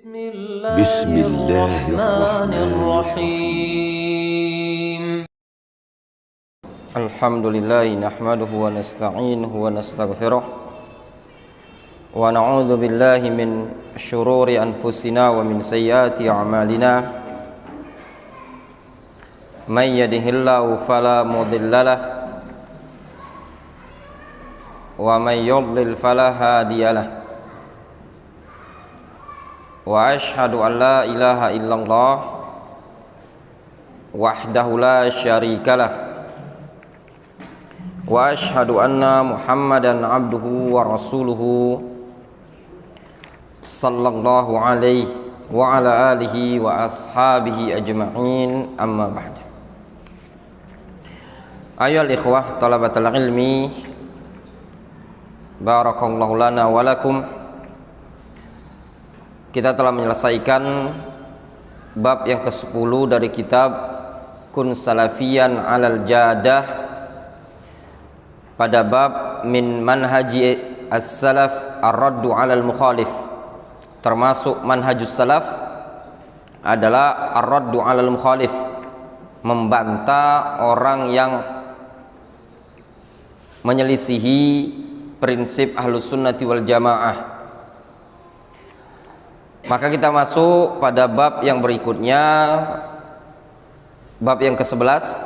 بسم الله الرحمن الرحيم الحمد لله نحمده ونستعينه ونستغفره ونعوذ بالله من شرور أنفسنا ومن سيئات أعمالنا من يهده الله فلا مضل له ومن يضلل فلا هادي له وأشهد أن لا إله إلا الله وحده لا شريك له وأشهد أن محمدا عبده ورسوله صلى الله عليه وعلى آله وأصحابه أجمعين أما بعد أيها الإخوة طلبة العلم barakallahu lana wa lakum. Kita telah menyelesaikan bab yang ke-10 dari kitab Kun Salafiyan 'alal Jadah pada bab min manhaji as-salaf ar-raddu 'alal mukhalif. Termasuk manhajus salaf adalah ar-raddu 'alal mukhalif, membantah orang yang menyelisihi prinsip Ahlus Sunnati wal Jamaah. Maka kita masuk pada bab yang berikutnya, bab yang ke-11,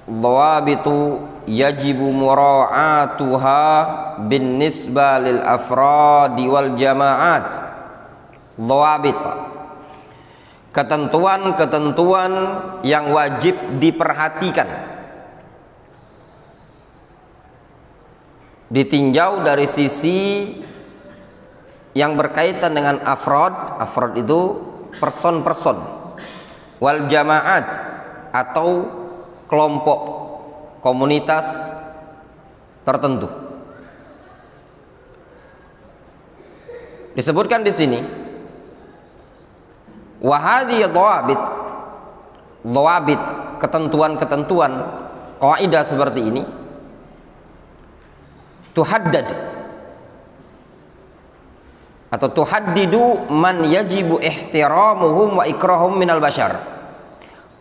dhawabitu yajibu mura'atuha bin nisba lil afradi wal jamaat. Dhawabit, ketentuan-ketentuan yang wajib diperhatikan, ditinjau dari sisi yang berkaitan dengan afrad. Afrad itu person-person, wal jamaat atau kelompok, komunitas tertentu. Disebutkan di sini wahadi dhawabit, dhawabit, ketentuan-ketentuan, kaidah seperti ini tuhaddad atau tuhaddidu man yajibu ihtiramuhum wa ikrahum minal bashar.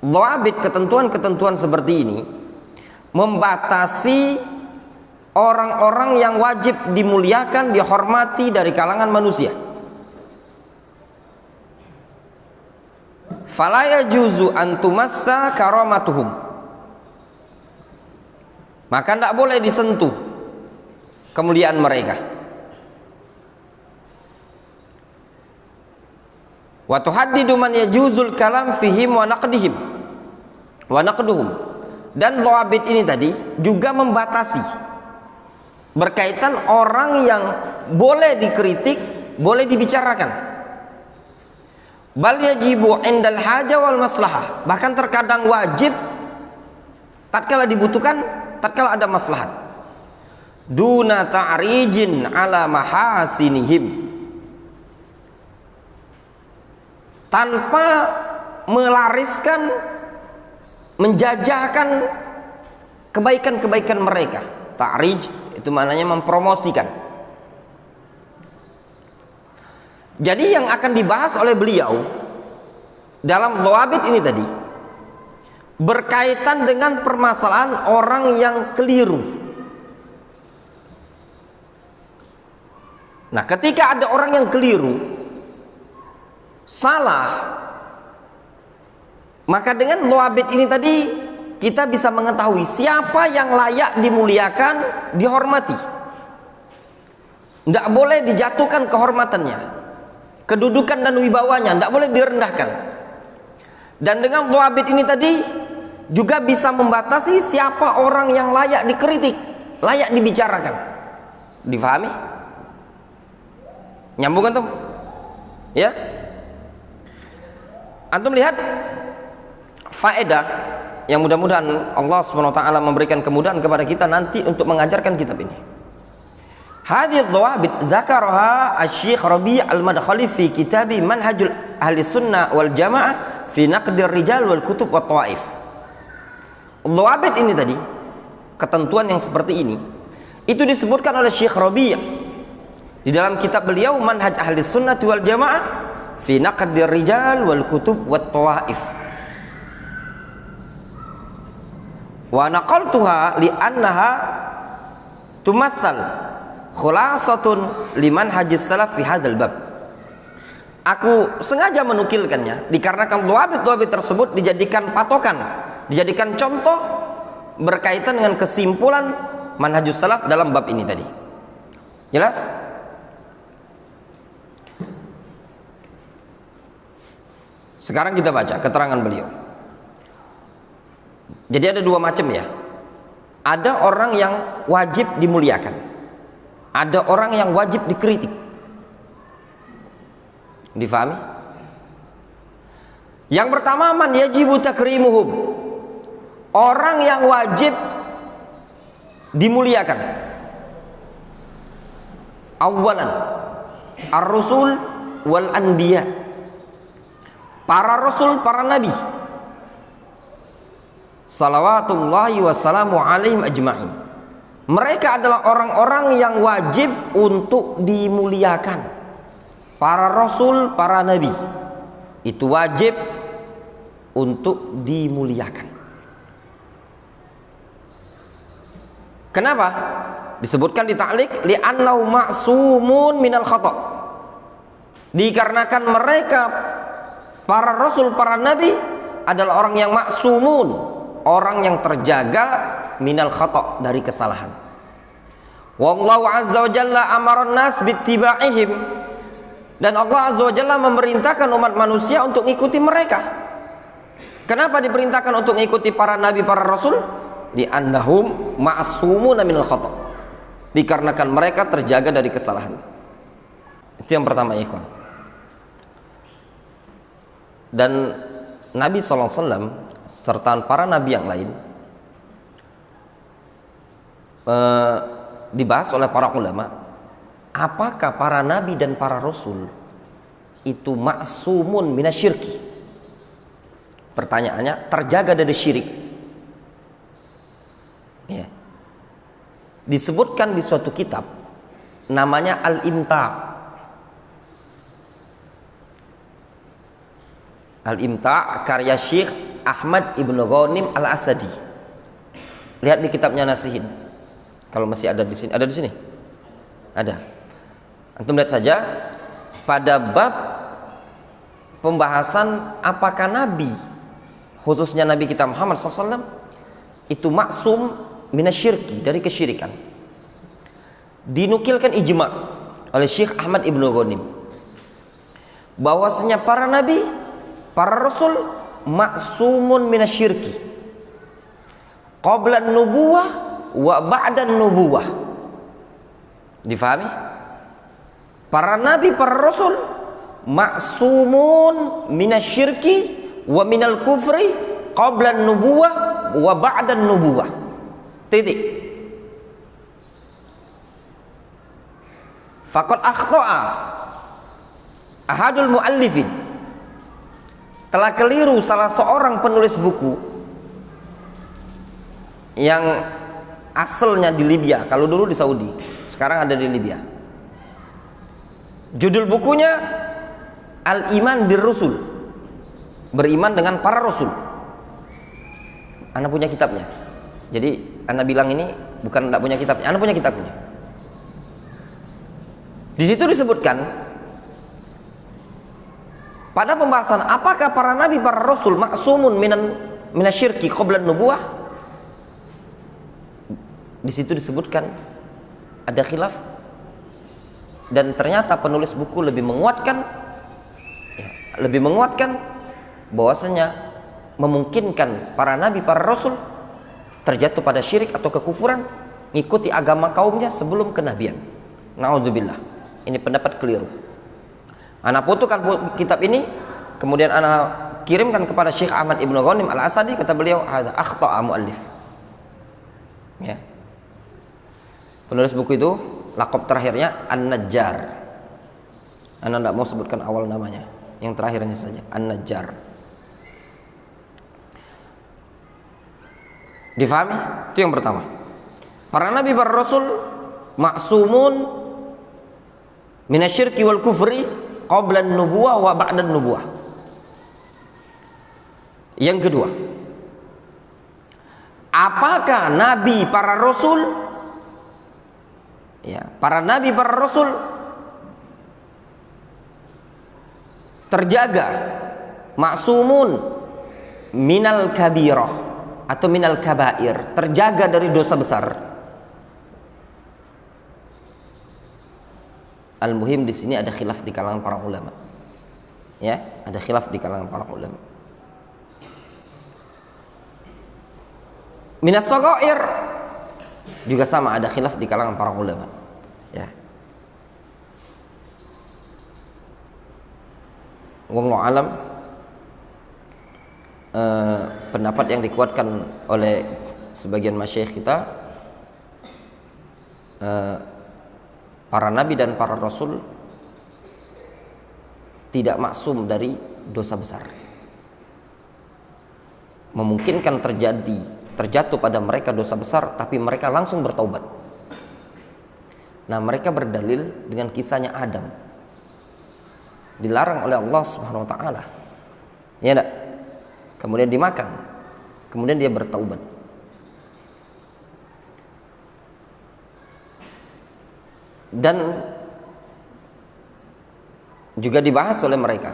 Dhawabit, ketentuan-ketentuan seperti ini membatasi orang-orang yang wajib dimuliakan, dihormati dari kalangan manusia. Fala yajuzu an tumassa karamatuhum, maka tidak boleh disentuh kemuliaan mereka. Wa tuhaddidu man yajuzul kalam fihim wa naqdihim wa naqduhum. Dan dhawabit ini tadi juga membatasi berkaitan orang yang boleh dikritik, boleh dibicarakan. Bal yajibu indal haja wal maslahah, bahkan terkadang wajib tatkala dibutuhkan, tatkala ada maslahat. Duna ta'rijin ala mahasinihim, tanpa melariskan, menjajahkan kebaikan-kebaikan mereka. Ta'rij itu maknanya mempromosikan. Jadi yang akan dibahas oleh beliau dalam dhawabit ini tadi berkaitan dengan permasalahan orang yang keliru. Nah, ketika ada orang yang keliru, salah, maka dengan dhawabit ini tadi kita bisa mengetahui siapa yang layak dimuliakan, dihormati. Tidak boleh dijatuhkan kehormatannya, kedudukan dan wibawanya, tidak boleh direndahkan. Dan dengan dhawabit ini tadi juga bisa membatasi siapa orang yang layak dikritik, layak dibicarakan. Difahami? Nyambung antum? Ya? Antum lihat faedah yang mudah-mudahan Allah SWT memberikan kemudahan kepada kita nanti untuk mengajarkan kitab ini. Hadhihi dhawabit dzakaraha Asy-Syaikh Rabi' Al-Madkhali fi kitabi Manhajul Ahli Sunnah wal Jamaah fi Naqdir Rijal wal Kutub wat Tawaif. Dhawabit ini tadi, ketentuan yang seperti ini, itu disebutkan oleh Syekh Rabi' di dalam kitab beliau Manhaj Ahli Sunnah wal Jamaah fi naqdir rijal wal kutub wat tawaif. Wa naqaltuha li annaha tumassal khulasatun liman hajis salaf fi hadzal bab. Aku sengaja menukilkannya dikarenakan dhawabit tersebut dijadikan patokan, dijadikan contoh berkaitan dengan kesimpulan manhajus salaf dalam bab ini tadi. Jelas? Sekarang kita baca keterangan beliau. Jadi ada dua macam ya. Ada orang yang wajib dimuliakan, ada orang yang wajib dikritik. Difahami? Yang pertama, man yajibu takrimuhum, orang yang wajib dimuliakan. Awalan ar-rusul wal anbiya, para rasul, para nabi, salawatullahi wassalamu alaihim ajma'in. Mereka adalah orang-orang yang wajib untuk dimuliakan. Para rasul, para nabi itu wajib untuk dimuliakan. Kenapa? Disebutkan di ta'liq li'annahu ma'sumun minal khata'. Dikarenakan mereka para rasul, para nabi adalah orang yang maksumun, orang yang terjaga minal khata', dari kesalahan. Wallahu azza wa jalla amaran nas bittiba'ihim, dan Allah azza wa jalla memerintahkan umat manusia untuk mengikuti mereka. Kenapa diperintahkan untuk mengikuti para nabi, para rasul? Li'annahum ma'sumuna minal khata', dikarenakan mereka terjaga dari kesalahan. Itu yang pertama, ikhwan. Dan Nabi SAW serta para nabi yang lain dibahas oleh para ulama, apakah para nabi dan para rasul itu ma'sumun minasyirki? Pertanyaannya, terjaga dari syirik ya. Disebutkan di suatu kitab namanya Al-Imta'. Al-Imta' karya Syekh Ahmad Ibn Ghanim Al-Asadi. Lihat di kitabnya Nasihin. Kalau masih ada di sini, ada di sini? Ada. Antum lihat saja pada bab pembahasan apakah nabi, khususnya Nabi kita Muhammad SAW, itu maksum minasyirki, dari kesyirikan. Dinukilkan ijma' oleh Syekh Ahmad Ibn Ghanim bahwasanya para nabi, para rasul maksumun minasyirki qabla nubuwah wa ba'da nubuwah. Difahami? Para nabi, para rasul maksumun minasyirki wa minal kufri qabla nubuwah wa ba'da nubuwah. Titik. Faqad akhta'a ahadul muallifin, telah keliru salah seorang penulis buku yang asalnya di Libya, kalau dulu di Saudi, sekarang ada di Libya. Judul bukunya Al-Iman bir Rusul, beriman dengan para rasul. Anak punya kitabnya. Jadi anak bilang ini bukan tidak punya kitabnya, anak punya kitabnya. Di situ disebutkan pada pembahasan apakah para nabi, para rasul maksumun minasyirki qabla nubuwah. Di situ disebutkan ada khilaf, dan ternyata penulis buku lebih menguatkan bahwasanya memungkinkan para nabi, para rasul terjatuh pada syirik atau kekufuran, ngikuti agama kaumnya sebelum kenabian. Naudzubillah. Ini pendapat keliru. Anak fotokan kitab ini, kemudian anak kirimkan kepada Syekh Ahmad Ibn Ghanim Al-Asadi. Kata beliau, hadza akhta'a muallif. Ya. Penulis buku itu laqab terakhirnya An-Najjar. Anda tidak mau sebutkan awal namanya, yang terakhirnya saja, An-Najjar. Difahami? Itu yang pertama. Para nabi, para rasul maksumun minasyirki wal kufri qabla an-nubuwah wa ba'da an-nubuwah. Yang kedua, apakah nabi para rasul, ya, para nabi para rasul terjaga maksumun minal kabirah atau minal kabair, terjaga dari dosa besar? Al-muhim di sini ada khilaf di kalangan para ulama. Ya, ada khilaf di kalangan para ulama. Minas shaghair juga sama, ada khilaf di kalangan para ulama. Ya. Wallahu alam, pendapat yang dikuatkan oleh sebagian masyayikh kita, para nabi dan para rasul tidak maksum dari dosa besar. Memungkinkan terjatuh pada mereka dosa besar, tapi mereka langsung bertaubat. Nah, mereka berdalil dengan kisahnya Adam, dilarang oleh Allah Subhanahu wa taala. Ya enggak? Kemudian dimakan. Kemudian dia bertaubat. Dan juga dibahas oleh mereka,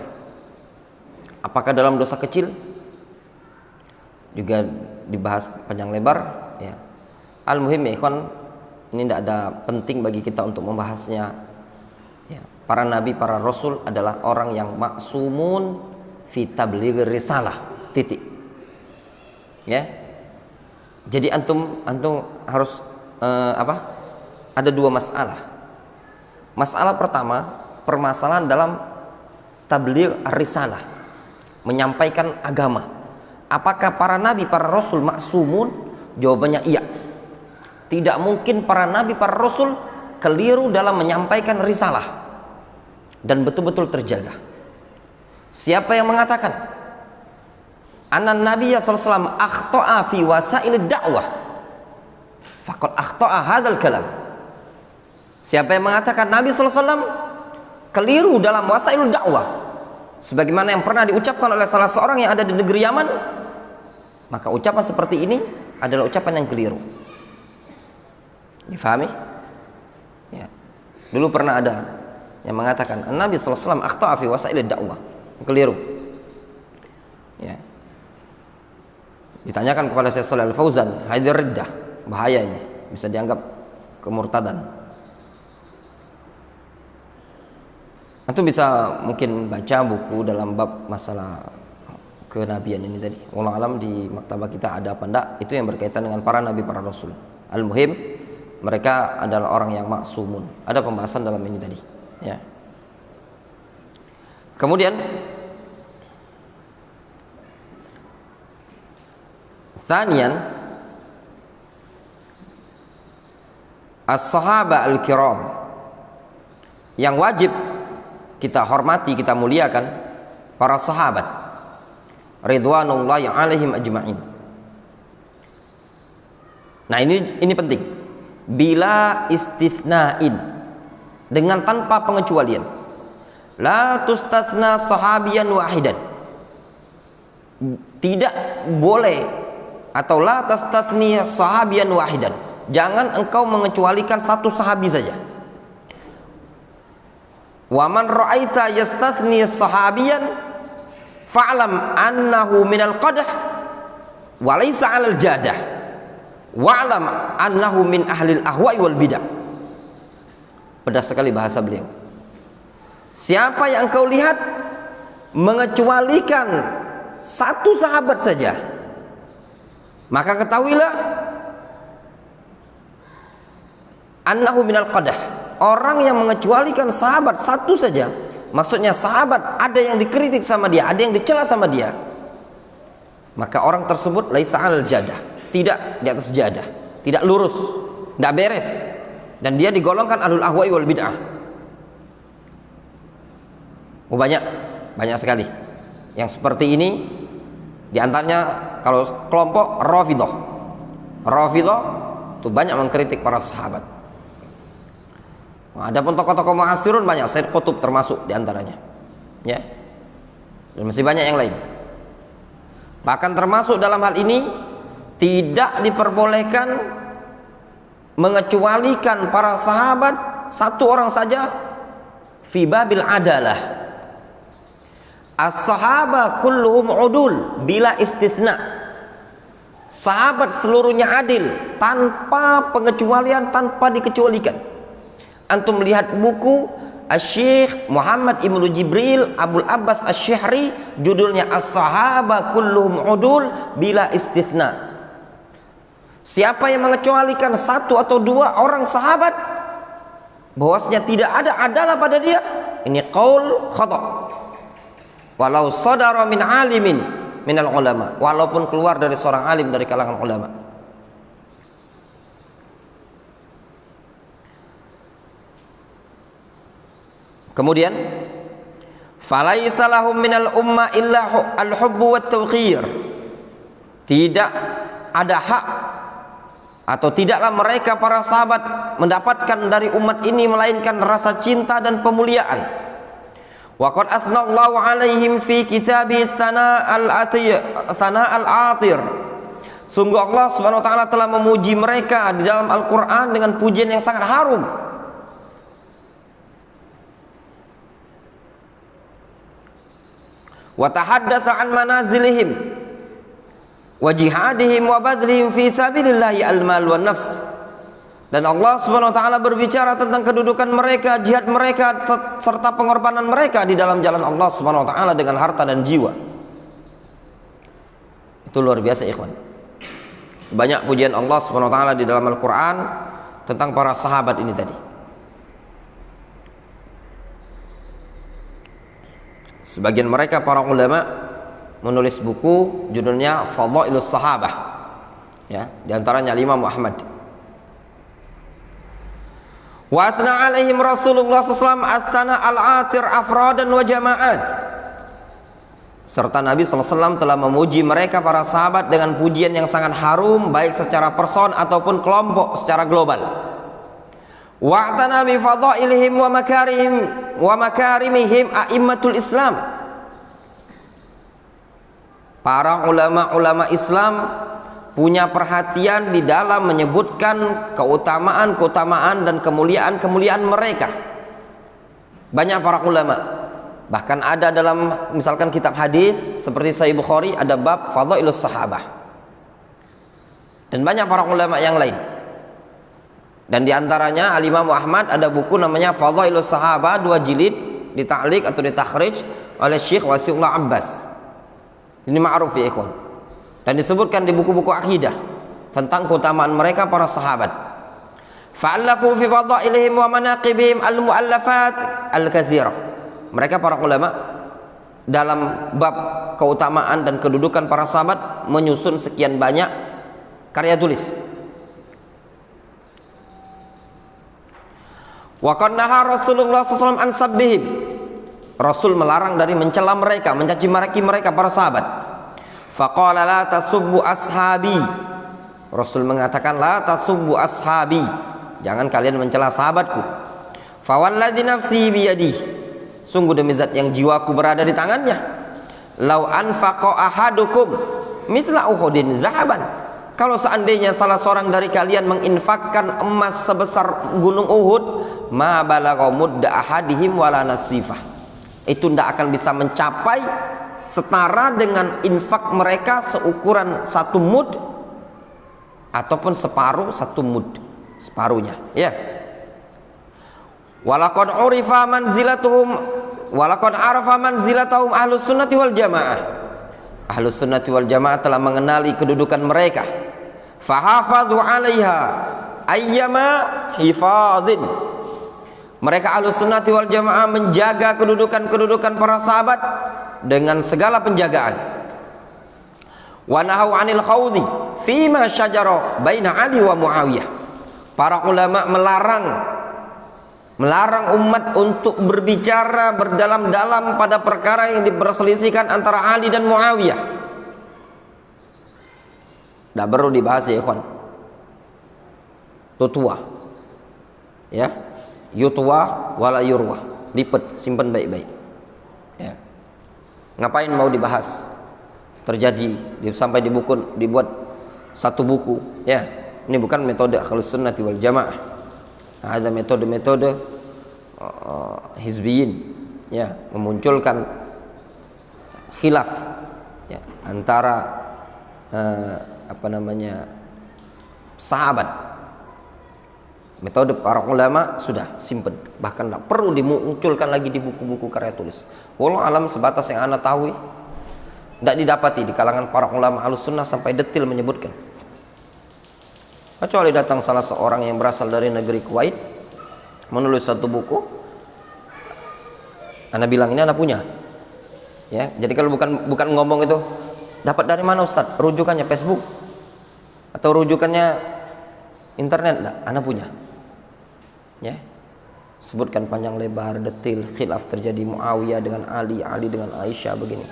apakah dalam dosa kecil, juga dibahas panjang lebar, ya. Al-muhim ya ikhwan, ini tidak ada penting bagi kita untuk membahasnya, ya. Para nabi, para rasul adalah orang yang maksumun fi tabligh risalah, titik. Ya. Jadi antum harus ada dua masalah. Masalah pertama, permasalahan dalam tabligh risalah, menyampaikan agama. Apakah para nabi, para rasul maksumun? Jawabannya iya. Tidak mungkin para nabi, para rasul keliru dalam menyampaikan risalah dan betul-betul terjaga. Siapa yang mengatakan anan nabiyya sallallahu alaihi wasallam akhta'a fi wasail da'wah, faqad akhta'a hadzal kalam. Siapa yang mengatakan Nabi sallallahu alaihi wasallam keliru dalam wasail dakwah, sebagaimana yang pernah diucapkan oleh salah seorang yang ada di negeri Yaman, maka ucapan seperti ini adalah ucapan yang keliru. Difahami? Ya. Dulu pernah ada yang mengatakan Nabi sallallahu alaihi wasallam akhta'a fi wasail dakwah, keliru. Ya. Ditanyakan kepada Syekh Shalih Al-Fauzan, hadir riddah, bahaya ini, bisa dianggap kemurtadan. Antum bisa mungkin baca buku dalam bab masalah kenabian ini tadi. Wallahu alam di maktabah kita ada apa enggak, itu yang berkaitan dengan para nabi, para rasul. Al-muhim, mereka adalah orang yang maksumun. Ada pembahasan dalam ini tadi, ya. Kemudian Tsaniyan, as-sahaba al-kiram yang wajib kita hormati, kita muliakan, para sahabat ridwanullahi alaihim ajma'in. Nah, ini penting. Bila istitsna'in, dengan tanpa pengecualian. La tustatsna sahabiyan wahidan. Tidak boleh, atau la tastatsni sahabiyan wahidan. Jangan engkau mengecualikan satu sahabi saja. Wa man ra'aita yastatsni sahabiyan fa'lam annahu minal qadah wa laysa 'alal jadah wa'lam annahu min ahlil ahwa'i wal bidah. Pedas sekali bahasa beliau. Siapa yang engkau lihat mengecualikan satu sahabat saja, maka ketahuilah annahu minal qadah. Orang yang mengecualikan sahabat satu saja, maksudnya sahabat ada yang dikritik sama dia, ada yang dicela sama dia, maka orang tersebut laisa 'alal jadah, tidak di atas jadah, tidak lurus, tidak beres, dan dia digolongkan ahlul ahwa'i wal bid'ah. Banyak sekali yang seperti ini. Di antaranya kalau kelompok Rafidhah itu banyak mengkritik para sahabat. Adapun tokoh-tokoh mu'asirun banyak, Said Qutb termasuk diantaranya, ya, dan masih banyak yang lain. Bahkan termasuk dalam hal ini tidak diperbolehkan mengecualikan para sahabat satu orang saja fi babil adalah. As-sahaba kulluhum udul bila istitsna. Sahabat seluruhnya adil tanpa pengecualian, tanpa dikecualikan. Antum melihat buku Asy-Syaikh Muhammad Ibnu Jibril Abul Abbas Asy-Syihri, judulnya As-sahaba kulluhum udul bila istitsna. Siapa yang mengecualikan satu atau dua orang sahabat bahwasanya tidak ada adalah pada dia, ini qaul khata'. Walau sadara min alimin minal ulama, walaupun keluar dari seorang alim dari kalangan ulama. Kemudian falaisa lahum minal umma illa al-hubbu wat tawqir. Tidak ada hak atau tidaklah mereka para sahabat mendapatkan dari umat ini melainkan rasa cinta dan pemuliaan. Wa qad athnallahu alaihim fi kitabi sana al-atir. Sungguh Allah Subhanahu wa taala telah memuji mereka di dalam Al-Qur'an dengan pujian yang sangat harum. Wa tahaddatsa an manazilihim wa jihadihim wa badlihim fi sabilillahi al-mal wan nafs. Dan Allah Subhanahu wa taala berbicara tentang kedudukan mereka, jihad mereka serta pengorbanan mereka di dalam jalan Allah Subhanahu wa taala dengan harta dan jiwa. Itu luar biasa, ikhwan. Banyak pujian Allah Subhanahu wa taala di dalam Al-Qur'an tentang para sahabat ini tadi. Sebagian mereka para ulama menulis buku judulnya Fadhailus Sahabah. Ya, di antaranya Imam Ahmad. Wa asna alaihim Rasulullah SAW as-sana al-atir afradan wa jama'at. Serta Nabi SAW telah memuji mereka para sahabat dengan pujian yang sangat harum, baik secara person ataupun kelompok secara global. Wa'tana bi fadhailihim wa makarimihim a'immatul Islam. Para ulama-ulama Islam punya perhatian di dalam menyebutkan keutamaan dan kemuliaan mereka. Banyak para ulama, bahkan ada dalam misalkan kitab hadis seperti Sahih Bukhari ada bab Fadhailus Sahabah, dan banyak para ulama yang lain. Dan diantaranya Al-Imam Ahmad ada buku namanya Fadhailus Sahabah 2 jilid, dita'liq atau ditakhrij oleh Syekh Wasiullah Abbas. Ini ma'ruf ya ikhwan, dan disebutkan di buku-buku akidah tentang keutamaan mereka para sahabat. Fa'allafu fi fadailihim wa manaqibihim al-mu'allafat al-katsirah. Mereka para ulama dalam bab keutamaan dan kedudukan para sahabat menyusun sekian banyak karya tulis. Wa qad naha Rasulullah sallallahu alaihi wasallam an sabbihim. Rasul melarang dari mencela mereka, mencaci maki mereka para sahabat. Faqala la tasubbu ashabi. Rasul mengatakan la tasubbu ashabi, jangan kalian mencela sahabatku. Fawalladzi nafsi biyadi, sungguh demi zat yang jiwaku berada di tangannya, lau anfaqa ahadukum misla uhudin zahaban, kalau seandainya salah seorang dari kalian menginfakkan emas sebesar gunung Uhud, ma balagha mudda ahadihim wala nasifah, itu tidak akan bisa mencapai setara dengan infak mereka seukuran 1 mud ataupun separuh 1 mud, separuhnya ya. Walaqad urifa manzilatuhum walaqad arafa manzilatahum ahlus sunnati wal jamaah. Ahlus sunnati wal jamaah telah mengenali kedudukan mereka. Fahafadhu 'alaiha ayyama hifadhin. Mereka ahlus sunnati wal jamaah menjaga kedudukan para sahabat dengan segala penjagaan. Wa nahaw 'anil khawdi fima syajara baina Ali wa Muawiyah. Para ulama melarang umat untuk berbicara berdalam-dalam pada perkara yang diperselisihkan antara Ali dan Muawiyah. Tidak perlu dibahas ya ikhwan, itu tua ya. yutwa wala yurwa, lipat, simpan baik-baik. Ya. Ngapain mau dibahas? Terjadi sampai dibuat satu buku. Ya, ini bukan metode Ahlus Sunnati wal Jamaah. Ada metode-metode hizbiyin, ya, memunculkan khilaf, ya, antara sahabat. Metode para ulama sudah simpen, bahkan tidak perlu dimunculkan lagi di buku-buku karya tulis. Wallahu alam, sebatas yang anda tahu, tidak didapati di kalangan para ulama Ahlus Sunnah sampai detil menyebutkan. Kecuali datang salah seorang yang berasal dari negeri Kuwait menulis satu buku, anda bilang ini anda punya, ya. Jadi kalau bukan ngomong itu, dapat dari mana Ustaz? Rujukannya Facebook atau rujukannya internet? Enggak, anda punya. Ya, sebutkan panjang lebar, detil, khilaf terjadi Muawiyah dengan Ali, Ali dengan Aisyah, begini.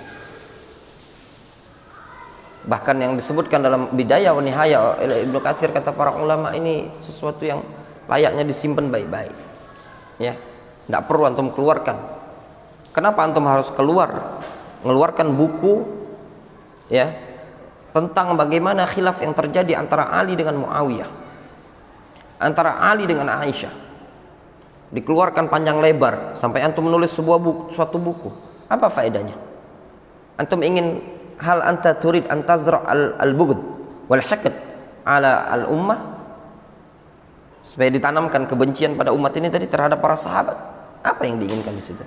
Bahkan yang disebutkan dalam Bidayah wa Nihayah oleh Ibnu Katsir, kata para ulama, ini sesuatu yang layaknya disimpan baik-baik. Ya, tidak perlu antum keluarkan. Kenapa antum harus mengeluarkan buku, ya, tentang bagaimana khilaf yang terjadi antara Ali dengan Muawiyah, antara Ali dengan Aisyah, dikeluarkan panjang lebar sampai antum menulis suatu buku. Apa faedahnya? Antum ingin hal anta turid an tazra al-bughd wal haqd ala al-ummah, supaya ditanamkan kebencian pada umat ini tadi terhadap para sahabat. Apa yang diinginkan di situ?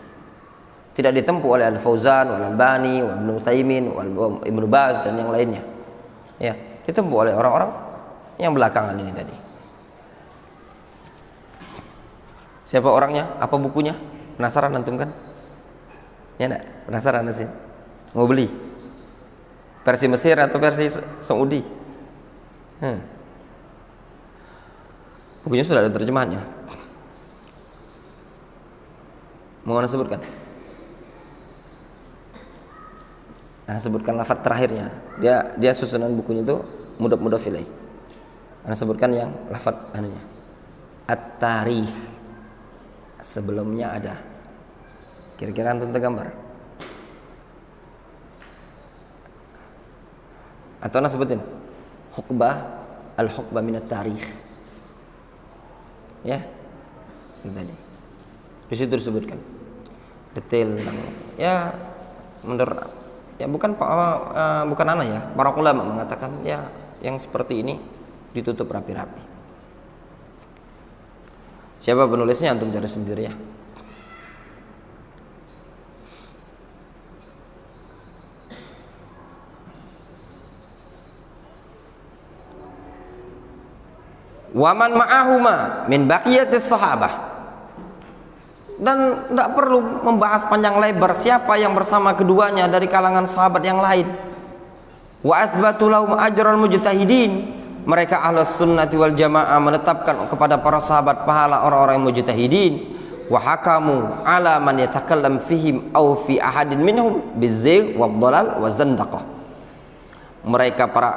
Tidak ditempuh oleh Al-Fauzan, wal Albani, wal Ibnu Utsaimin, wal Ibnu Baz dan yang lainnya. Ya, ditempuh oleh orang-orang yang belakangan ini tadi. Siapa orangnya? Apa bukunya? Penasaran antum kan? Ya enggak? Penasaran sih? Mau beli? Versi Mesir atau versi Saudi? Bukunya sudah ada terjemahannya. Mau anda sebutkan? Anda sebutkan lafaz terakhirnya. Dia susunan bukunya itu mudhaf ilaih. Anda sebutkan yang lafaz anunya. At-Tarikh. Sebelumnya ada. Kira-kira antum tergambar? Atau anda sebutin al-Huqbah minat tarikh. Ya, ini tadi. Di situ disebutkan detail tentang, ya, menurut, ya, bukan anak, ya, para ulama mengatakan, ya, yang seperti ini ditutup rapi-rapi. Siapa penulisnya antum cari sendiri, ya. Waman ma'ahuma min baqiyatis sahabah. Dan tidak perlu membahas panjang lebar siapa yang bersama keduanya dari kalangan sahabat yang lain. Wa asbatu lahum ajral mujtahidin. Mereka Ahlus Sunnati wal Jamaah menetapkan kepada para sahabat pahala orang-orang yang mujtahidin. Wa hakamu ala man yatakallam fihim aw fi ahadin minhum bizigh wad dhalal wa zandaqah. Mereka para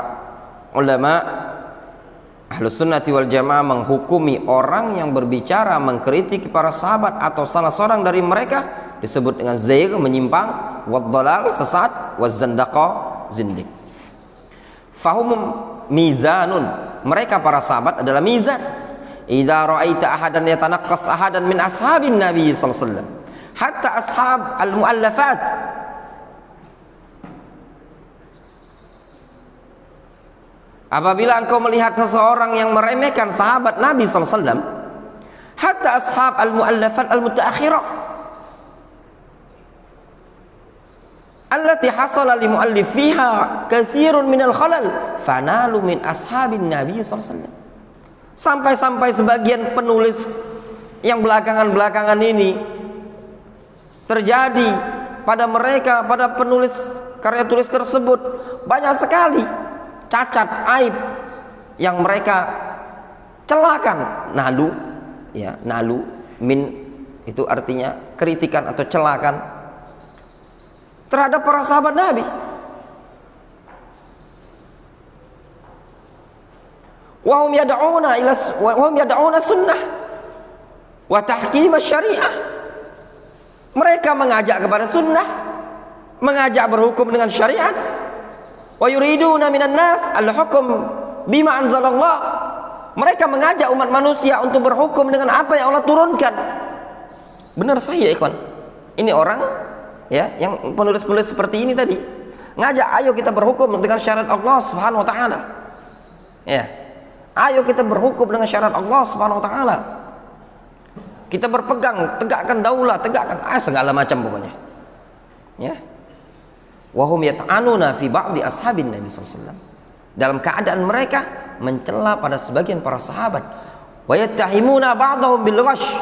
ulama Ahlus Sunnati wal Jamaah menghukumi orang yang berbicara mengkritik para sahabat atau salah seorang dari mereka disebut dengan zaygh, menyimpang, wad dhalal, sesat, wa zandaqah, zindik. Fahum mizanun, mereka para sahabat adalah mizan. Idza ra'aita ahadan yatanaqqas ahadan min ashabin Nabi sallallahu alaihi wasallam, hatta ashab al-muallafat, apabila engkau melihat seseorang yang meremehkan sahabat Nabi sallallahu alaihi wasallam, hatta ashab al-muallafat al-mutaakhirah allati hasala li muallifiha katsirun minal khalal fanalu min ashabin Nabi sallallahu alaihi wasallam. Sampai-sampai sebagian penulis yang belakangan-belakangan ini terjadi pada mereka, pada penulis karya tulis tersebut, banyak sekali cacat, aib yang mereka celakan. Nalu, ya, nalu min itu artinya kritikan atau celakan terhadap para sahabat Nabi. Wahum yad'una sunnah. wa tahkim syariah. Mereka mengajak kepada sunnah, mengajak berhukum dengan syariat. Wa yuriduna minan nas al-hukm bima anzalallah. Mereka mengajak umat manusia untuk berhukum dengan apa yang Allah turunkan. Benar saya ikhwan. Ini orang ya yang penulis-penulis seperti ini tadi ngajak, ayo kita berhukum dengan syariat Allah Subhanahu wa taala. Ya. Ayo kita berhukum dengan syariat Allah Subhanahu wa taala. Kita berpegang, tegakkan daulah, tegakkan segala macam pokoknya. Ya. Wa hum yata'anuna fi ba'di ashabin Nabi sallallahu alaihi wasallam. Dalam keadaan mereka mencela pada sebagian para sahabat. Wa yattahimuna ba'dahum bil ghash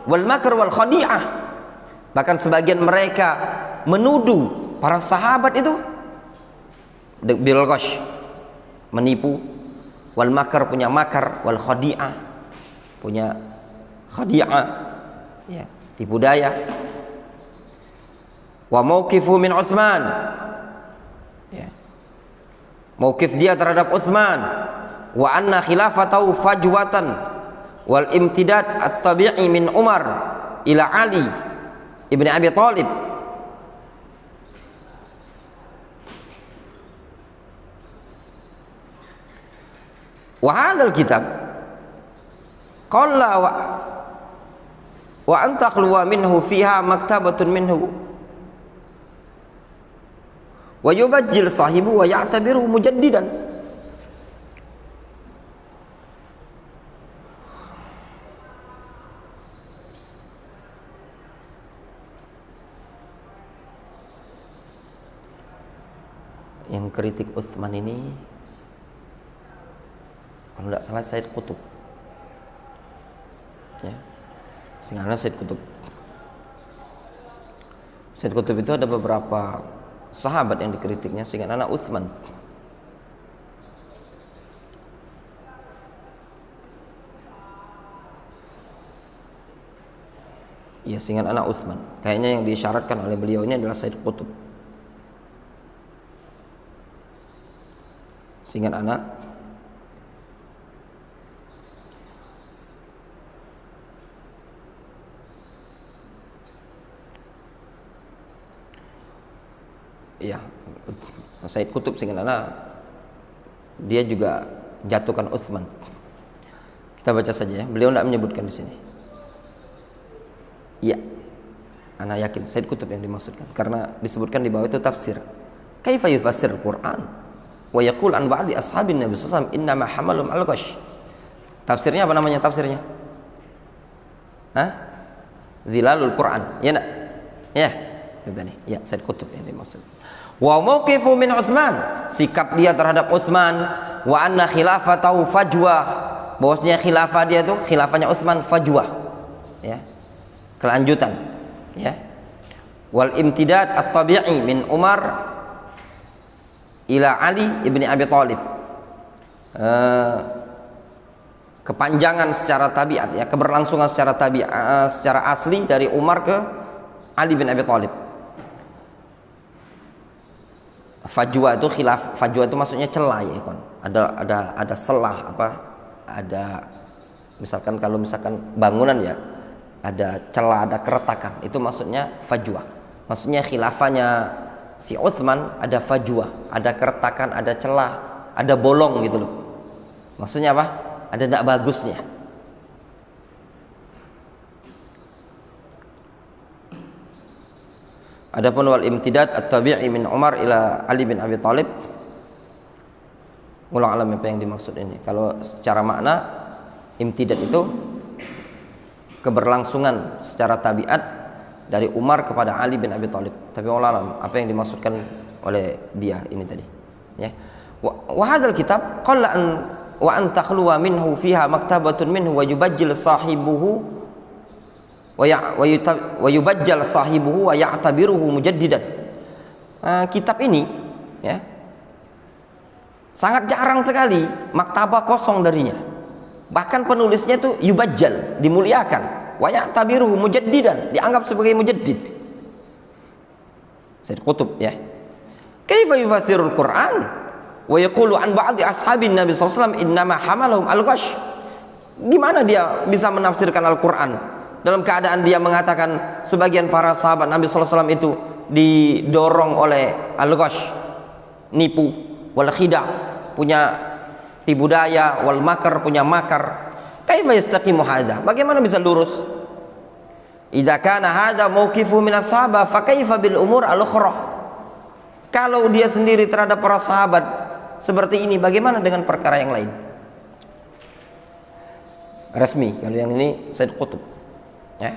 wal makr wal khadi'ah. Bahkan sebagian mereka menuduh para sahabat itu bil ghash, menipu, wal makar, punya makar, wal khadi'ah, punya khadi'ah, ya, tipu daya. Wa mauqifu min Utsman, ya, mauqif dia terhadap Utsman. Wa anna khilafatahu fajwatan wal imtidad at-tabi'i min Umar ila Ali ibn Abi Thalib. Wa hadzal kitab qalla wa anta khluwa minhu fiha maktabatun minhu wa yubajjil sahibu wa ya'tabiru mujaddidan. Yang kritik Utsman ini kalau tidak salah Said Qutb, ya, singkatnya Said Qutb. Said Qutb itu ada beberapa sahabat yang dikritiknya, singkatnya Utsman. Ya, singkatnya Utsman. Kayaknya yang diisyaratkan oleh beliau ini adalah Said Qutb. Singkat anak ya, Said Qutb singkat anak dia juga jatuhkan Utsman. Kita baca saja ya. Beliau tidak menyebutkan di sini. Iya, anak yakin Said Qutb yang dimaksudkan karena disebutkan di bawah itu tafsir. Kaifa yufassir Quran? Wa yaqul an ba'di ashabin Nabi sallallahu alaihi wasallam innama hamalum al-ghash. Tafsirnya apa namanya tafsirnya? Hah? Zilalul Quran. Ya enggak? Ya. Itu tadi. Ya, Said Qutb yang dimaksud. Wa mauqifu min Utsman, sikap dia terhadap Utsman, wa anna khilafatahu fajwa, bahwasanya khilafah dia itu khilafahnya Utsman fajwa. Ya. Kelanjutan, ya. Wal imtidad at-tabi'i min Umar ila Ali ibni Abi Thalib. Kepanjangan secara tabiat, ya, keberlangsungan secara tabiat, secara asli dari Umar ke Ali bin Abi Thalib. Fajwa itu khilaf, fajwa itu maksudnya celah ya, kan. Ada selah apa? Ada misalkan kalau misalkan bangunan ya, ada celah, ada keretakan. Itu maksudnya fajwa. Maksudnya khilafahnya si Utsman ada fajwa, ada keretakan, ada celah, ada bolong gitu loh. Maksudnya apa? Ada tidak bagusnya. Adapun wal imtidad at-tabi'i min Umar ila Ali bin Abi Thalib, ulang alam apa yang dimaksud ini. Kalau secara makna imtidad itu keberlangsungan secara tabiat dari Umar kepada Ali bin Abi Thalib. Tapi ulang alam apa yang dimaksudkan oleh dia ini tadi, ya. Wa hadzal kitab qalla an wa an takhluwa minhu fiha maktabatun minhu wa yubajjil sahibuhu wa yubajjal sahibuhu wa ya'tabiruhu mujaddidan. Kitab ini, ya, sangat jarang sekali maktabah kosong darinya. Bahkan penulisnya itu yubajjal, dimuliakan, wa ya'tabiruhu mujaddidan, dianggap sebagai mujaddid. Said Qutb, ya. Kaifa yufassirul Quran wa yaqulu an ba'di ashabin Nabi sallallahu alaihi wasallam innama hamalahum al-ghash. Gimana dia bisa menafsirkan Al-Qur'an dalam keadaan dia mengatakan sebagian para sahabat Nabi SAW itu didorong oleh al-ghash, nipu, wal khida', punya tipu daya, wal makar, punya makar. Kaifa yastaqimu hadza? Bagaimana bisa lurus? Idza kana hadza mauqifu min as-sahabah fa kaifa bil umur al-ukhra? Kalau dia sendiri terhadap para sahabat seperti ini, bagaimana dengan perkara yang lain? Resmi, kalau yang ini Said Qutb. Ya.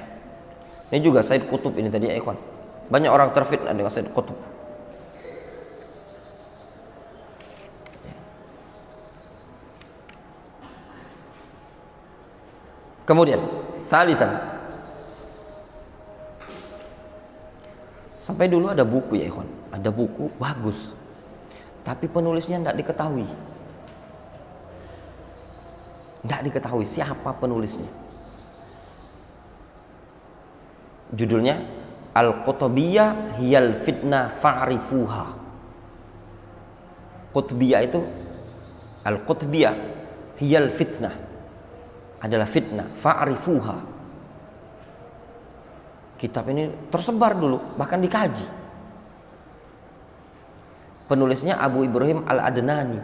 Ini juga Said Qutb ini tadi ya ikhwan. Banyak orang terfitnah dengan Said Qutb. Kemudian salisan, sampai dulu ada buku ya ikhwan, ada buku bagus, tapi penulisnya tidak diketahui. Tidak diketahui siapa penulisnya. Judulnya Al-Qutbiyah Hiyal Fitnah Fa'rifuha. Qutbiyah itu, Al-Qutbiyah Hiyal Fitnah, adalah fitnah, fa'rifuha. Kitab ini tersebar dulu, bahkan dikaji. Penulisnya Abu Ibrahim Al-Adnani,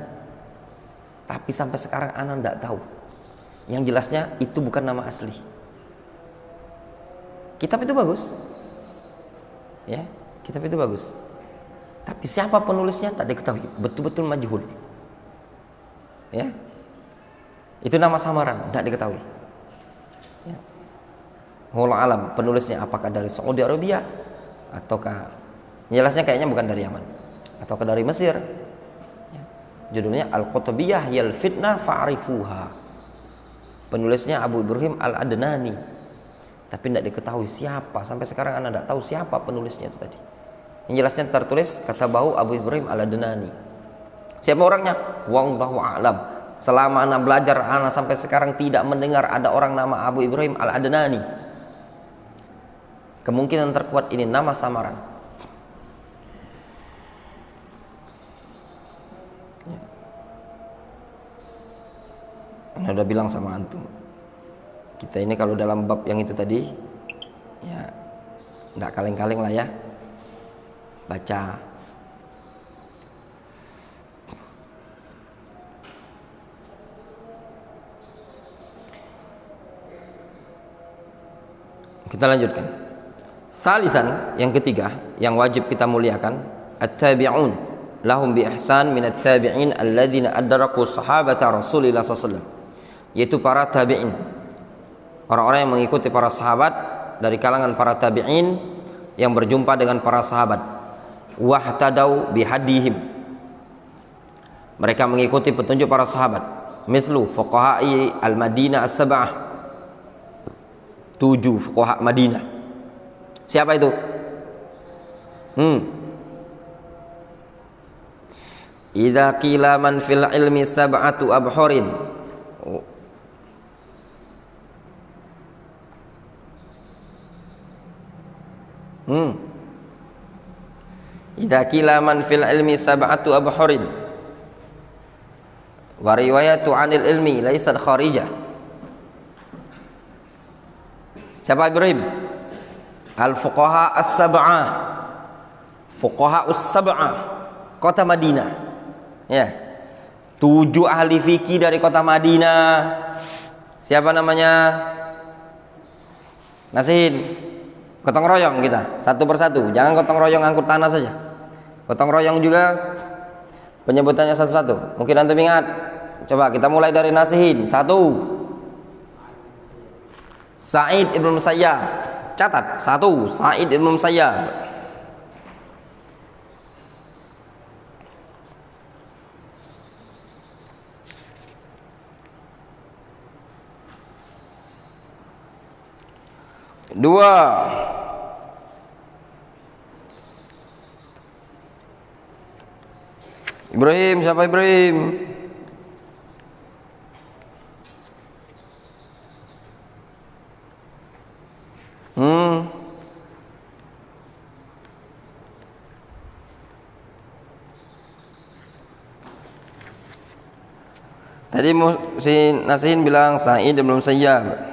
tapi sampai sekarang ana tidak tahu. Yang jelasnya itu bukan nama asli. Kitab itu bagus, ya, kitab itu bagus. Tapi siapa penulisnya tak diketahui, betul-betul majhul. Ya, itu nama samaran, tidak diketahui. Ya. Wallahu alam penulisnya apakah dari Saudi Arabia ataukah, jelasnya kayaknya bukan dari Yaman, ataukah dari Mesir. Ya. Judulnya Al-Qutbiyah Yal Fitnah Fa'rifuha. Penulisnya Abu Ibrahim Al-Adnani, tapi tidak diketahui siapa. Sampai sekarang anda tidak tahu siapa penulisnya itu tadi. Yang jelasnya tertulis kata bau Abu Ibrahim Al-Adnani. Siapa orangnya? Wallahu a'lam. Selama anak belajar, anak sampai sekarang tidak mendengar ada orang nama Abu Ibrahim Al-Adnani. Kemungkinan terkuat ini nama samaran. Ya. Anda udah bilang sama antum, kita ini kalau dalam bab yang itu tadi, ya tidak kaleng-kaleng lah ya, baca. Kita lanjutkan. Salisan, yang ketiga yang wajib kita muliakan, at-tabi'un lahum bi ihsan min at-tabi'in alladzina adraku sahabata Rasulillah sallallahu alaihi wasallam, yaitu para tabi'in, orang-orang yang mengikuti para sahabat dari kalangan para tabi'in yang berjumpa dengan para sahabat. Wahtadau bihadihim, mereka mengikuti petunjuk para sahabat. Mislu fuqaha'i al-Madinah as-sab'ah, 7 fuqaha Madinah. Siapa itu? Idza qila man fil ilmi sab'atu abhurin. Idza qila man fil ilmi sab'atu abhurin wa riwayatu 'anil ilmi laysat kharijah. Siapa Ibrahim? Al-fuqaha as-sab'ah, fuqaha as-sab'ah, kota Madinah. Ya, 7 ahli fikih dari kota Madinah. Siapa namanya? Nasihin. Gotong royong kita, satu persatu. Jangan gotong royong angkut tanah saja. Gotong royong juga penyebutannya satu-satu. Mungkin antum ingat. Coba kita mulai dari nasihin. 1. Sa'id ibn Musayyab. Catat. 1. Sa'id ibn Musayyab. 2. Ibrahim, siapa Ibrahim? Tadi si Nasihin bilang Sa'id ibn Musayyab.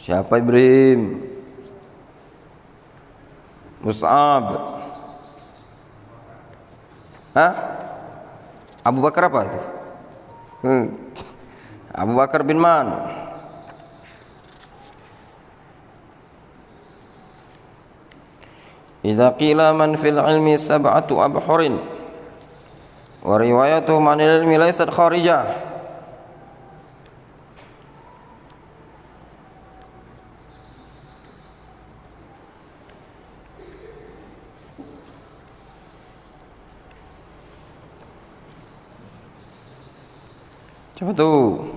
Siapa Ibrahim? Mus'ab. Hah? Abu Bakar apa itu? Abu Bakar bin Man. Idza qila man fil ilmi sab'atu abhurin wa riwayatuhum 'anil ilmi laysat kharijah. Coba tuh.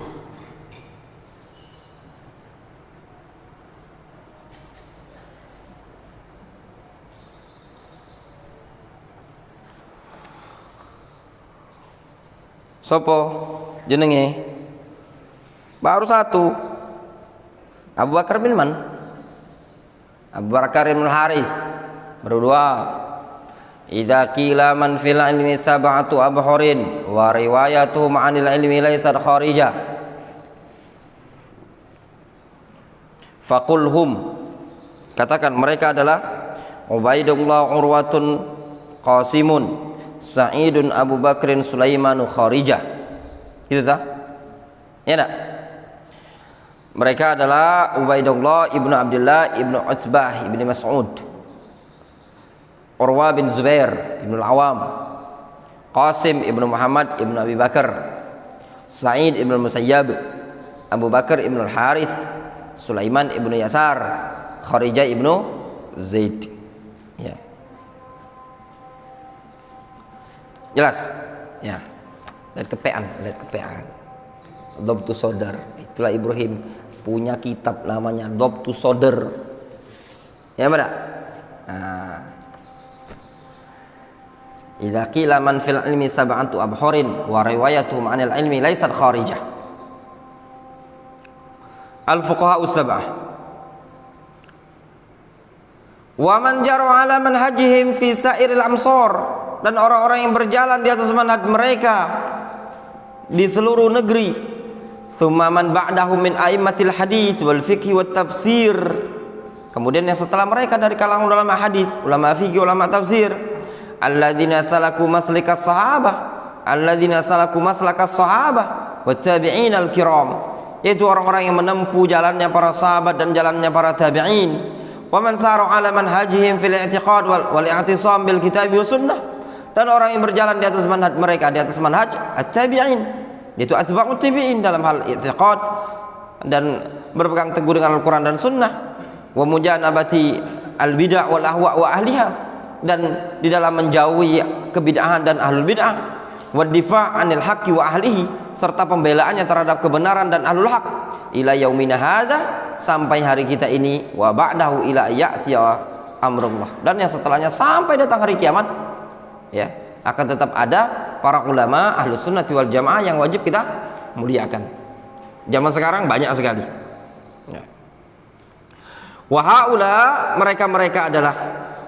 Sopo jenenge? Baru satu. Abu Bakar bin Man. Abu Bakar bin Harith. Baru dua. Idza qila man fil ilmi sab'atu abhurin wa riwayatuhum 'anil ilmi laysat kharijah. Faqulhum, katakan mereka adalah Ubaidullah, Urwatun, Qasimun, Sa'idun, Abu Bakrin, Sulaimanu, Kharijah. Itu tak? Ya tak? Mereka adalah Ubaidullah ibnu Abdullah ibnu Utsbah ibnu Mas'ud, Urwa bin Zubair ibnu Al-Awam, Qasim ibnu Muhammad ibnu Abi Bakar, Sa'id ibnu Musayyab, Abu Bakar ibnu Al-Harith, Sulaiman ibnu Yasar, Kharijah ibnu Zaid. Ya. Jelas? Ya. Lihat kepean. Dhabtu Sodar. Itulah Ibrahim punya kitab namanya Dhabtu Sodar. Ya benar? Nah. Idza qila man fil ilmi sab'atu abhurin wa riwayatuhum 'anil ilmi laysat kharijah. Al-fuqaha us-sab'ah. Wa man jaru 'ala manhajihim fi sa'iril amsar, dan orang-orang yang berjalan di atas manhaj mereka di seluruh negeri. Tsumma man ba'dahum min a'immatil hadits wal fiqh wat tafsir. Kemudian yang setelah mereka dari kalangan ulama hadis, ulama fikih, ulama tafsir, alladzina salaku maslakas sahabah wat tabi'in al-kiram, yaitu orang-orang yang menempuh jalannya para sahabat dan jalannya para tabi'in. Wa man saru 'ala manhajihim fil i'tiqad wal i'tisam bil kitab wa sunnah, dan orang yang berjalan di atas manhaj mereka, di atas manhaj at-tabi'in, yaitu atba'ut tabi'in dalam hal i'tiqad dan berpegang teguh dengan Al-Qur'an dan sunnah, wa mujanabati al-bid'ah wal ahwa wa ahliha, dan di dalam menjauhi kebid'ahan dan ahlul bid'ah, wa difa' anil haqqi wa ahlihi, serta pembelaannya terhadap kebenaran dan ahlul haq, ila yaumina hadza, sampai hari kita ini, wa ba'dahu ila ya'tiya amrullah, dan yang setelahnya sampai datang hari kiamat, ya, akan tetap ada para ulama ahlus sunnati wal jamaah yang wajib kita muliakan. Zaman sekarang banyak sekali, ya. Wa haula, mereka adalah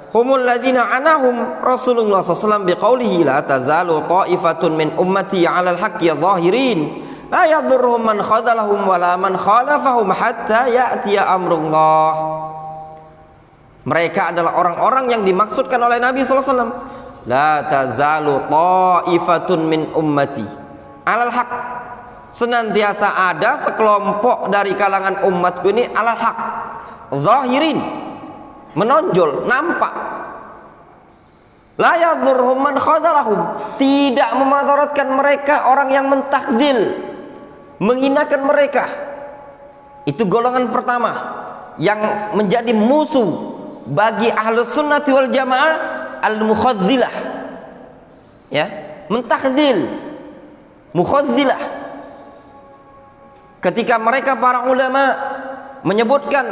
humul ladzina anahum Rasulullah sallallahu alaihi wasallam biqaulihi la tazalu ta'ifatun min ummati 'alal haqqi zahirin la yadurruhum man khadalahum wala man khalafahum hatta ya'tiya amrullah. Mereka adalah orang-orang yang dimaksudkan oleh Nabi sallallahu alaihi wasallam. La tazalu ta'ifatun min ummati 'alal haqq, senantiasa ada sekelompok dari kalangan umatku ini 'alal haqq, zahirin, menonjol, nampak. La yadurruhum man khadalahum, tidak memadaratkan mereka orang yang mentakdzil, menghinakan mereka. Itu golongan pertama yang menjadi musuh bagi ahlus sunnati wal jamaah, al-mukhadzilah, ya, mentakdzil, mukhadzilah. Ketika mereka para ulama menyebutkan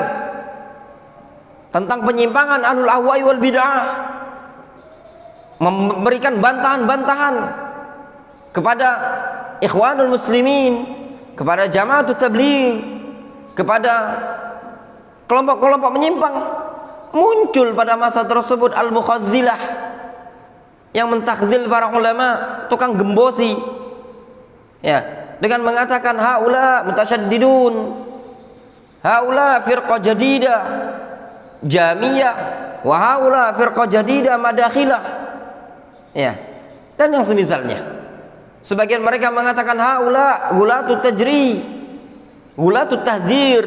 tentang penyimpangan ahlul ahwai wal bid'ah, memberikan bantahan-bantahan kepada ikhwanul muslimin, kepada jamaatut tabligh, kepada kelompok-kelompok menyimpang, muncul pada masa tersebut al-mukhadzilah yang mentakdzil para ulama, tukang gembosi, ya, dengan mengatakan haula mutasyaddidun, haula firqah jadidah jamiyah wa haula firqah jadidah madakhilah. Ya. Dan yang semisalnya. Sebagian mereka mengatakan haula gulatut tajri, gulatut tahdzir.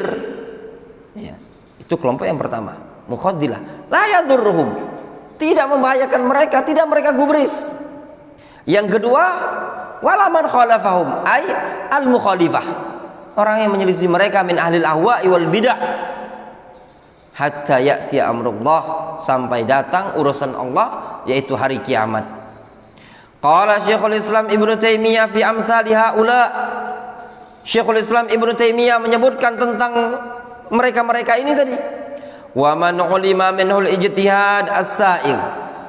Ya. Itu kelompok yang pertama, mukhaddilah. La yadurruhum. Tidak membahayakan mereka, tidak mereka gubris. Yang kedua, wala man khalafahum ay al mukhalifah. Orang yang menyelisih mereka min ahlil ahwa'i wal bid'ah. Hatta ya'ti amrullah, sampai datang urusan Allah yaitu hari kiamat. Qala Syekhul Islam Ibnu Taimiyah fi amsali haula. Syekhul Islam Ibnu Taimiyah menyebutkan tentang mereka-mereka ini tadi. Wa man ulima minhul ijtihad as-sa'il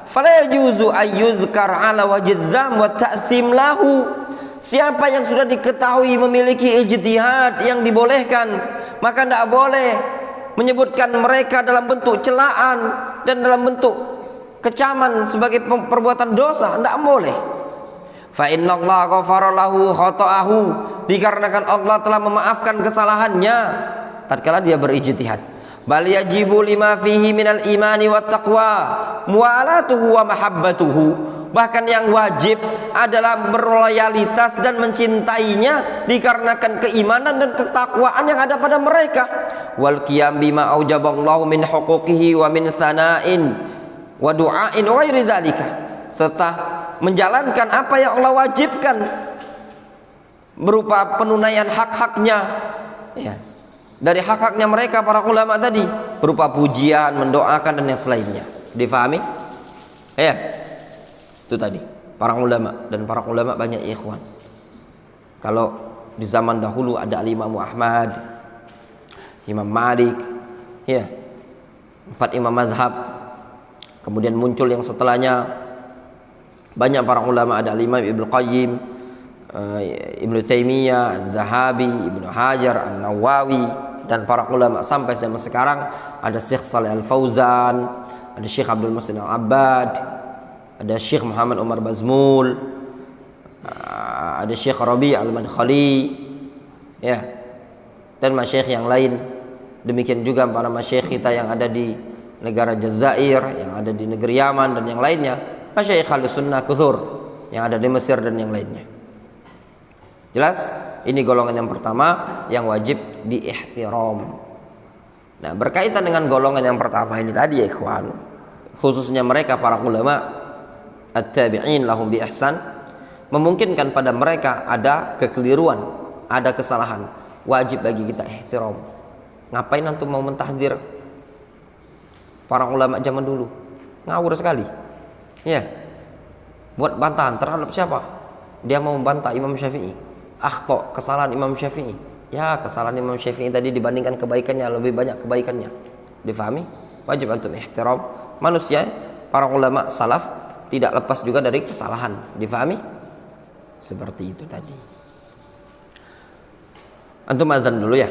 fala yajuzu ayyuzkar ala wajhi dzam wa ta'sim lahu. Siapa yang sudah diketahui memiliki ijtihad yang dibolehkan, maka tidak boleh menyebutkan mereka dalam bentuk celaan dan dalam bentuk kecaman sebagai perbuatan dosa, tidak boleh. Fa innallaha ghafara lahu khata'ahu, dikarenakan Allah telah memaafkan kesalahannya tatkala dia berijtihad. Bal yajibu lima fihi minal imani wat taqwa mualatuhu wa mahabbatuhu. Bahkan yang wajib adalah berloyalitas dan mencintainya dikarenakan keimanan dan ketakwaan yang ada pada mereka. Wal qiyam bima aujaballahu min huquqihi wa min sana'in wa du'ain wa ghairi dzalika, serta menjalankan apa yang Allah wajibkan berupa penunaian hak-haknya, ya, dari hak-haknya mereka para ulama tadi, berupa pujian, mendoakan dan yang selainnya. Difahami? Ya, itu tadi para ulama, dan para ulama banyak ikhwan. Kalau di zaman dahulu ada Al-Imam Ahmad, Imam Malik, ya, 4 imam mazhab. Kemudian muncul yang setelahnya banyak para ulama, ada Al-Imam Ibnu Qayyim, Ibnu Taimiyah, Az-Zahabi, Ibnu Hajar, An-Nawawi, dan para ulama sampai zaman sekarang ada Syekh Shalih Al-Fauzan, ada Syekh Abdul Muhsin Al-Abbad, ada Syekh Muhammad Umar Bazmul, ada Syekh Rabi' Al-Madkhali, ya, dan masyayikh yang lain. Demikian juga para masyayikh kita yang ada di negara Jazair, yang ada di negeri Yaman dan yang lainnya, masyayikh Ahlussunnah kutsur yang ada di Mesir dan yang lainnya. Jelas? Ini golongan yang pertama yang wajib diihtiram. Nah, berkaitan dengan golongan yang pertama ini tadi ya ikhwan, khususnya mereka para ulama at-tabi'in lahum bi ihsan, memungkinkan pada mereka ada kekeliruan, ada kesalahan, wajib bagi kita ihtiram. Ngapain antum mau mentahdir para ulama zaman dulu? Ngawur sekali. Ya. Buat bantahan terhadap siapa? Dia mau membantah Imam Syafi'i. Akhta, kesalahan Imam Syafi'i. Ya, kesalahan Imam Syafi'i tadi dibandingkan kebaikannya lebih banyak kebaikannya. Difahami? Wajib antum ihtiram. Manusia, para ulama salaf tidak lepas juga dari kesalahan. Difahami? Seperti itu tadi. Antum azan dulu ya.